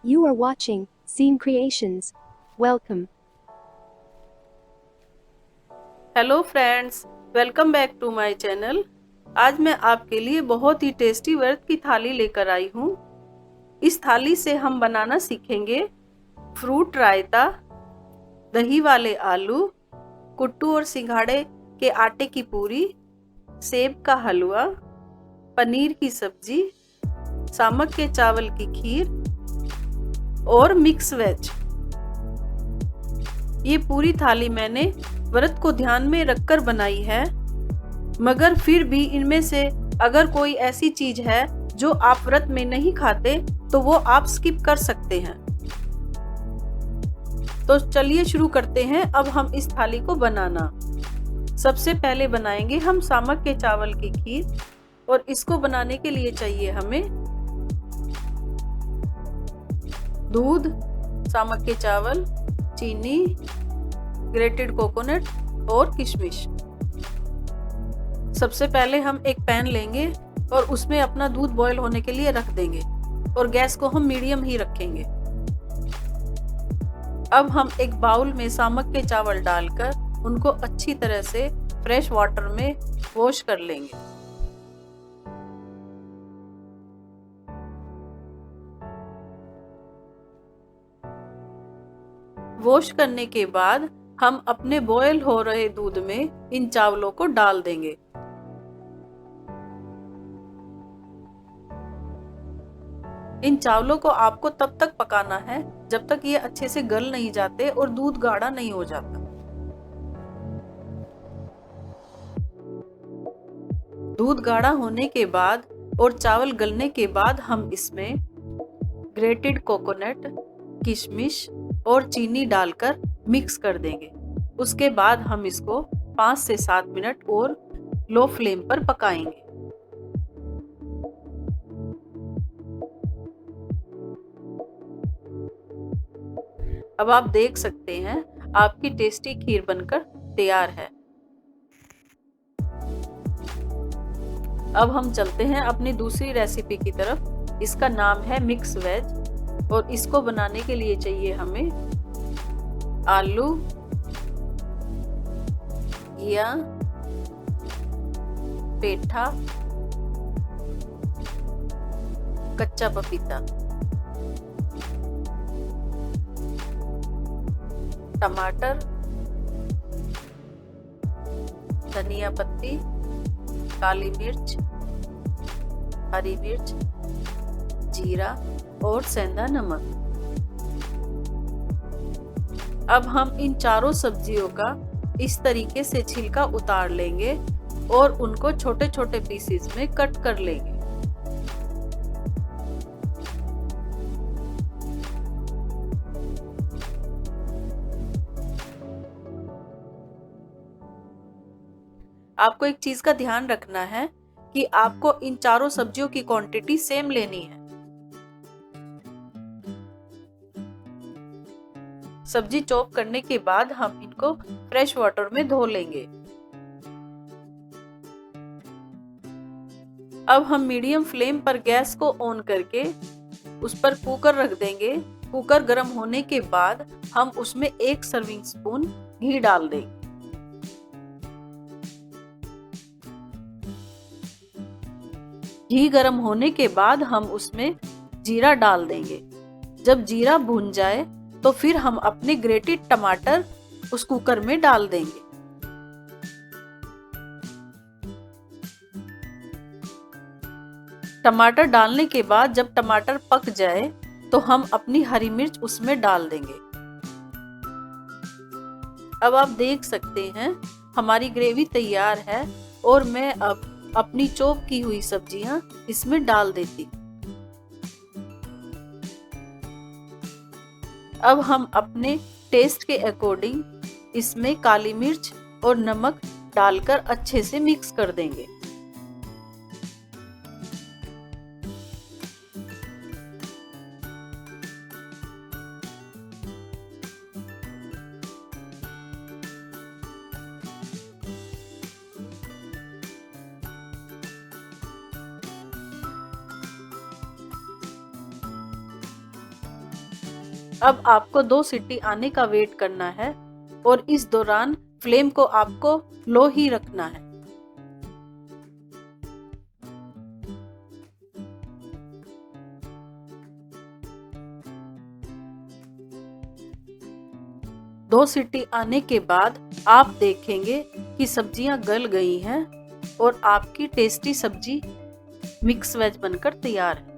You are watching Scene Creations. Welcome. Hello friends, welcome back to my channel. आज मैं आपके लिए बहुत ही टेस्टी व्रत की थाली लेकर आई हूँ। इस थाली से हम बनाना सीखेंगे फ्रूट रायता, दही वाले आलू, कुट्टू और सिंघाड़े के आटे की पूरी, सेब का हलवा, पनीर की सब्जी, सामक के चावल की खीर और मिक्स वेज। ये पूरी थाली मैंने व्रत को ध्यान में रखकर बनाई है, मगर फिर भी इनमें से अगर कोई ऐसी चीज है जो आप व्रत में नहीं खाते तो वो आप स्किप कर सकते हैं। तो चलिए शुरू करते हैं अब हम इस थाली को बनाना। सबसे पहले बनाएंगे हम सामक के चावल की खीर, और इसको बनाने के लिए चाहिए हमें दूध, सामक के चावल, चीनी, ग्रेटेड कोकोनट और किशमिश। सबसे पहले हम एक पैन लेंगे और उसमें अपना दूध बॉईल होने के लिए रख देंगे और गैस को हम मीडियम ही रखेंगे। अब हम एक बाउल में सामक के चावल डालकर उनको अच्छी तरह से फ्रेश वाटर में वॉश कर लेंगे। वॉश करने के बाद हम अपने बॉयल हो रहे दूध में इन चावलों को डाल देंगे। इन चावलों को आपको तब तक पकाना है जब तक ये अच्छे से गल नहीं जाते और दूध गाढ़ा नहीं हो जाता। दूध गाढ़ा होने के बाद और चावल गलने के बाद हम इसमें ग्रेटेड कोकोनट, किशमिश और चीनी डालकर मिक्स कर देंगे। उसके बाद हम इसको 5 से 7 मिनट और लो फ्लेम पर पकाएंगे। अब आप देख सकते हैं आपकी टेस्टी खीर बनकर तैयार है। अब हम चलते हैं अपनी दूसरी रेसिपी की तरफ। इसका नाम है मिक्स वेज, और इसको बनाने के लिए चाहिए हमें आलू, घिया, पेठा, कच्चा पपीता, टमाटर, धनिया पत्ती, काली मिर्च, हरी मिर्च, जीरा और सेंधा नमक। अब हम इन चारों सब्जियों का इस तरीके से छिलका उतार लेंगे और उनको छोटे छोटे पीसेस में कट कर लेंगे। आपको एक चीज का ध्यान रखना है कि आपको इन चारों सब्जियों की क्वांटिटी सेम लेनी है। सब्जी चॉप करने के बाद हम इनको फ्रेश वाटर में धो लेंगे। अब हम मीडियम फ्लेम पर गैस को ऑन करके उस पर कुकर रख देंगे। कुकर गर्म होने के बाद हम उसमें 1 सर्विंग स्पून घी डाल देंगे। घी गर्म होने के बाद हम उसमें जीरा डाल देंगे। जब जीरा भुन जाए तो फिर हम अपने ग्रेटेड टमाटर उस कुकर में डाल देंगे। टमाटर डालने के बाद जब टमाटर पक जाए तो हम अपनी हरी मिर्च उसमें डाल देंगे। अब आप देख सकते हैं हमारी ग्रेवी तैयार है, और मैं अब अपनी चॉप की हुई सब्जियां इसमें डाल देती। अब हम अपने टेस्ट के अकॉर्डिंग इसमें काली मिर्च और नमक डालकर अच्छे से मिक्स कर देंगे। अब आपको 2 सीटी आने का वेट करना है और इस दौरान फ्लेम को आपको लो ही रखना है। दो सीटी आने के बाद आप देखेंगे कि सब्जियां गल गई हैं और आपकी टेस्टी सब्जी मिक्स वेज बनकर तैयार है।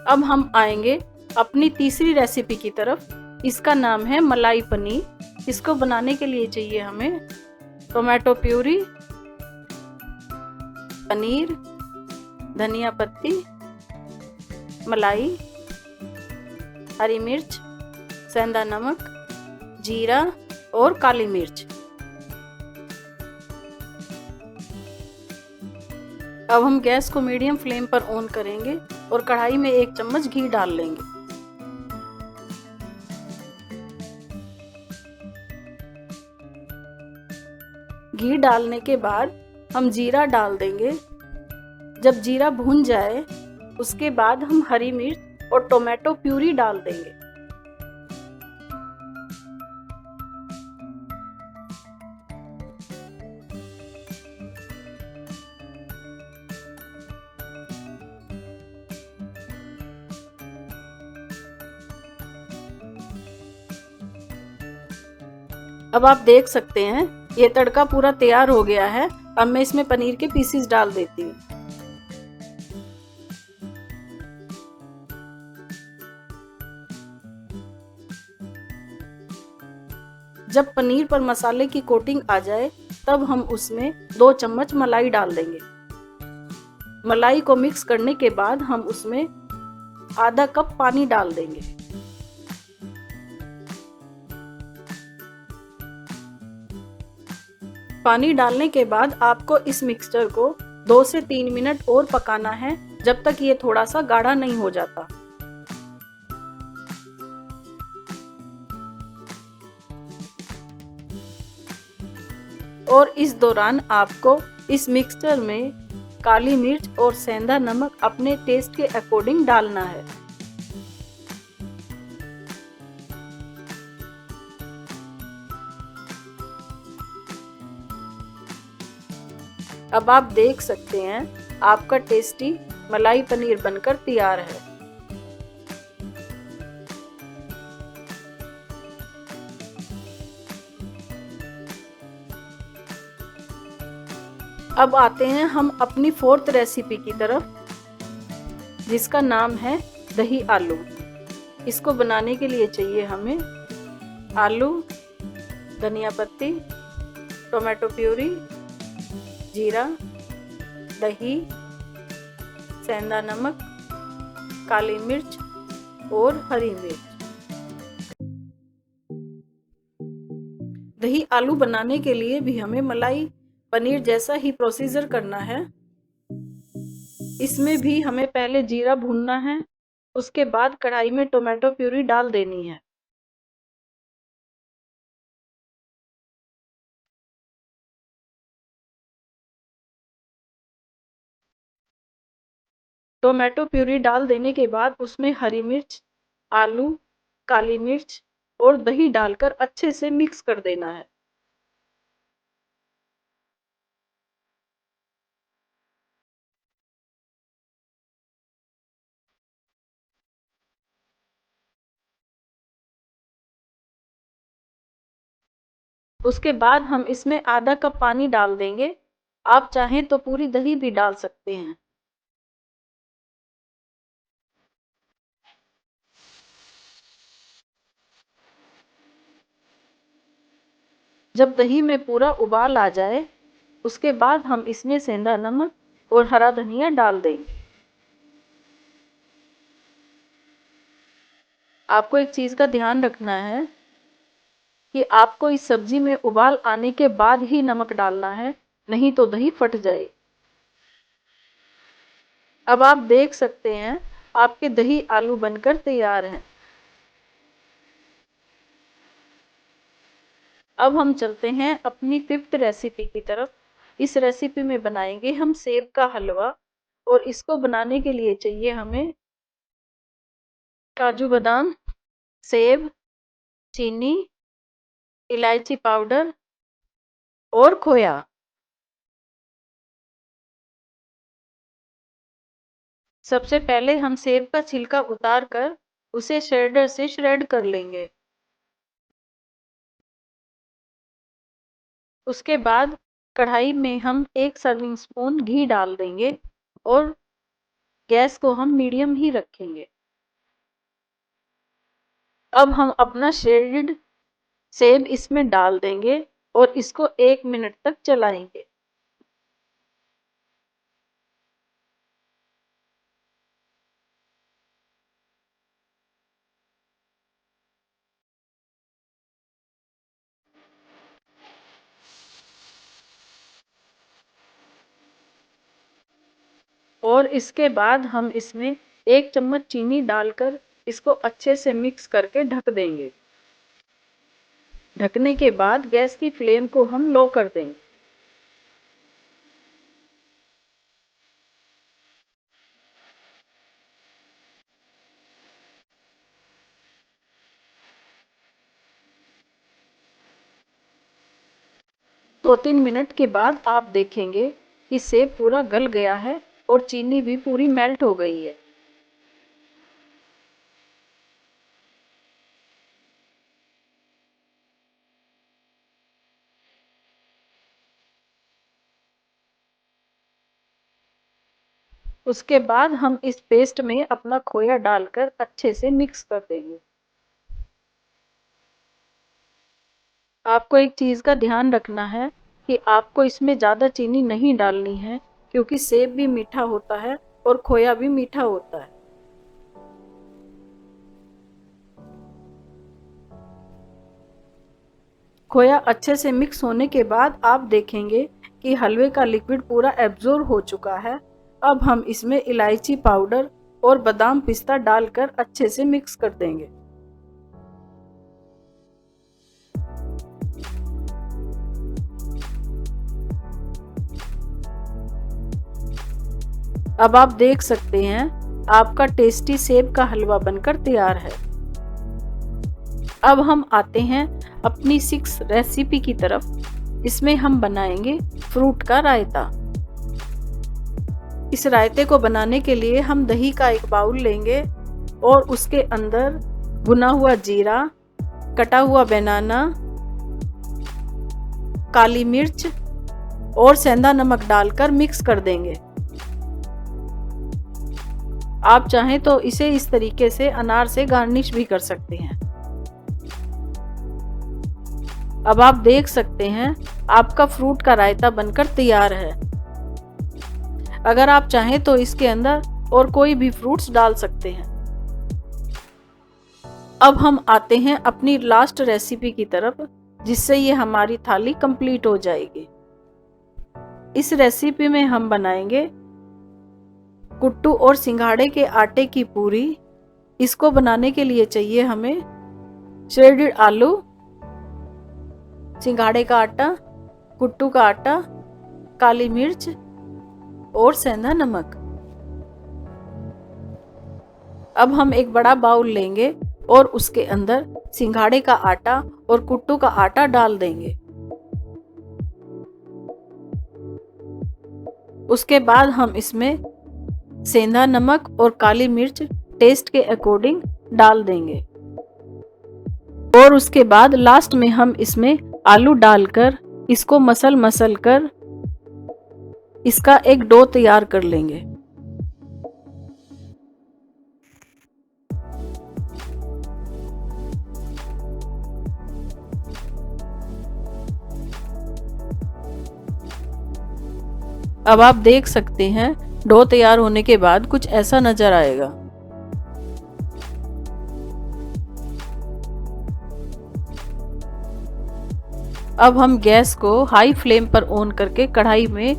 अब हम आएंगे अपनी तीसरी रेसिपी की तरफ। इसका नाम है मलाई पनीर। इसको बनाने के लिए चाहिए हमें टोमेटो प्यूरी, पनीर, धनिया पत्ती, मलाई, हरी मिर्च, सेंधा नमक, जीरा और काली मिर्च। अब हम गैस को मीडियम फ्लेम पर ऑन करेंगे और कढ़ाई में 1 चम्मच घी डाल लेंगे। घी डालने के बाद हम जीरा डाल देंगे। जब जीरा भून जाए उसके बाद हम हरी मिर्च और टोमेटो प्यूरी डाल देंगे। अब आप देख सकते हैं ये तड़का पूरा तैयार हो गया है। अब मैं इसमें पनीर के पीसेस डाल देती हूँ। जब पनीर पर मसाले की कोटिंग आ जाए तब हम उसमें 2 चम्मच मलाई डाल देंगे। मलाई को मिक्स करने के बाद हम उसमें आधा कप पानी डाल देंगे। पानी डालने के बाद आपको इस मिक्सचर को 2 से 3 मिनट और पकाना है, जब तक ये थोड़ा सा गाढ़ा नहीं हो जाता। और इस दौरान आपको इस मिक्सचर में काली मिर्च और सेंधा नमक अपने टेस्ट के अकॉर्डिंग डालना है। अब आप देख सकते हैं आपका टेस्टी मलाई पनीर बनकर तैयार है। अब आते हैं हम अपनी 4th रेसिपी की तरफ, जिसका नाम है दही आलू। इसको बनाने के लिए चाहिए हमें आलू, धनिया पत्ती, टोमेटो प्यूरी, जीरा, दही, सेंधा नमक, काली मिर्च और हरी मिर्च। दही आलू बनाने के लिए भी हमें मलाई पनीर जैसा ही प्रोसीजर करना है। इसमें भी हमें पहले जीरा भूनना है, उसके बाद कढ़ाई में टोमेटो प्यूरी डाल देनी है। टोमेटो प्यूरी डाल देने के बाद उसमें हरी मिर्च, आलू, काली मिर्च और दही डालकर अच्छे से मिक्स कर देना है। उसके बाद हम इसमें आधा कप पानी डाल देंगे। आप चाहें तो पूरी दही भी डाल सकते हैं। जब दही में पूरा उबाल आ जाए उसके बाद हम इसमें सेंधा नमक और हरा धनिया डाल देंगे। आपको एक चीज़ का ध्यान रखना है कि आपको इस सब्जी में उबाल आने के बाद ही नमक डालना है, नहीं तो दही फट जाए। अब आप देख सकते हैं आपके दही आलू बनकर तैयार हैं। अब हम चलते हैं अपनी 5th रेसिपी की तरफ। इस रेसिपी में बनाएंगे हम सेब का हलवा, और इसको बनाने के लिए चाहिए हमें काजू बादाम, सेब, चीनी, इलायची पाउडर और खोया। सबसे पहले हम सेब का छिलका उतार कर उसे श्रेडर से श्रेड कर लेंगे। उसके बाद कढ़ाई में हम 1 सर्विंग स्पून घी डाल देंगे और गैस को हम मीडियम ही रखेंगे। अब हम अपना श्रेडेड सेब इसमें डाल देंगे और इसको 1 मिनट तक चलाएंगे। और इसके बाद हम इसमें 1 चम्मच चीनी डालकर इसको अच्छे से मिक्स करके ढक देंगे। ढकने के बाद गैस की फ्लेम को हम लो कर देंगे। दो 3 मिनट के बाद आप देखेंगे कि सेब पूरा गल गया है और चीनी भी पूरी मेल्ट हो गई है। उसके बाद हम इस पेस्ट में अपना खोया डालकर अच्छे से मिक्स कर देंगे। आपको एक चीज़ का ध्यान रखना है कि आपको इसमें ज़्यादा चीनी नहीं डालनी है, क्योंकि सेब भी मीठा होता है और खोया भी मीठा होता है। खोया अच्छे से मिक्स होने के बाद आप देखेंगे कि हलवे का लिक्विड पूरा एब्जॉर्ब हो चुका है। अब हम इसमें इलायची पाउडर और बादाम पिस्ता डालकर अच्छे से मिक्स कर देंगे। अब आप देख सकते हैं आपका टेस्टी सेब का हलवा बनकर तैयार है। अब हम आते हैं अपनी 6 रेसिपी की तरफ। इसमें हम बनाएंगे फ्रूट का रायता। इस रायते को बनाने के लिए हम दही का एक बाउल लेंगे और उसके अंदर भुना हुआ जीरा, कटा हुआ बनाना, काली मिर्च और सेंधा नमक डालकर मिक्स कर देंगे। आप चाहें तो इसे इस तरीके से अनार से गार्निश भी कर सकते हैं। अब आप देख सकते हैं आपका फ्रूट का रायता बनकर तैयार है। अगर आप चाहें तो इसके अंदर और कोई भी फ्रूट्स डाल सकते हैं। अब हम आते हैं अपनी लास्ट रेसिपी की तरफ, जिससे ये हमारी थाली कंप्लीट हो जाएगी। इस रेसिपी में हम बनाएंगे कुट्टू और सिंघाड़े के आटे की पूरी। इसको बनाने के लिए चाहिए हमें श्रेडेड आलू, सिंघाड़े का आटा, कुट्टू का आटा, काली मिर्च और सेंधा नमक। अब हम एक बड़ा बाउल लेंगे और उसके अंदर सिंघाड़े का आटा और कुट्टू का आटा डाल देंगे। उसके बाद हम इसमें सेंधा नमक और काली मिर्च टेस्ट के अकॉर्डिंग डाल देंगे। और उसके बाद लास्ट में हम इसमें आलू डालकर इसको मसल कर इसका एक डो तैयार कर लेंगे। अब आप देख सकते हैं डो तैयार होने के बाद कुछ ऐसा नजर आएगा। अब हम गैस को हाई फ्लेम पर ऑन करके कढ़ाई में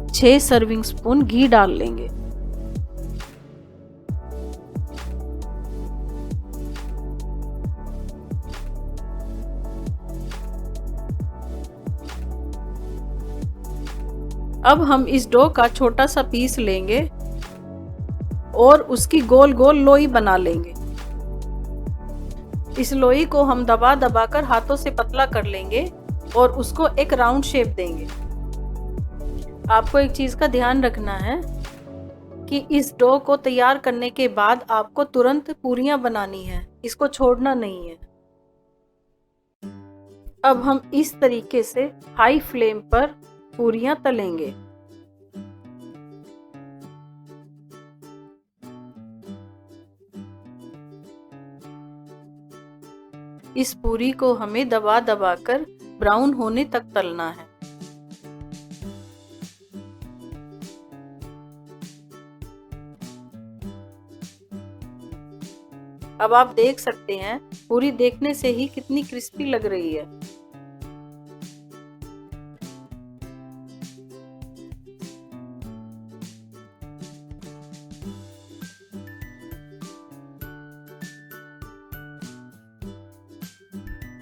6 सर्विंग स्पून घी डाल लेंगे। अब हम इस डो का छोटा सा पीस लेंगे और उसकी गोल गोल लोई बना लेंगे। इस लोई को हम दबा दबा कर हाथों से पतला कर लेंगे और उसको एक राउंड शेप देंगे। आपको एक चीज का ध्यान रखना है कि इस डो को तैयार करने के बाद आपको तुरंत पूरियां बनानी है, इसको छोड़ना नहीं है। अब हम इस तरीके से हाई फ्लेम पर पूरियां तलेंगे। इस पूरी को हमें दबा दबा कर ब्राउन होने तक तलना है। अब आप देख सकते हैं पूरी देखने से ही कितनी क्रिस्पी लग रही है।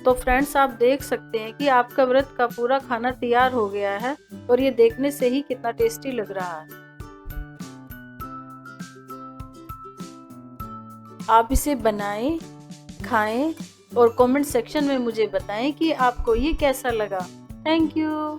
तो फ्रेंड्स, आप देख सकते हैं कि आपका व्रत का पूरा खाना तैयार हो गया है और ये देखने से ही कितना टेस्टी लग रहा है। आप इसे बनाएं, खाएं और कमेंट सेक्शन में मुझे बताएं कि आपको ये कैसा लगा। Thank you.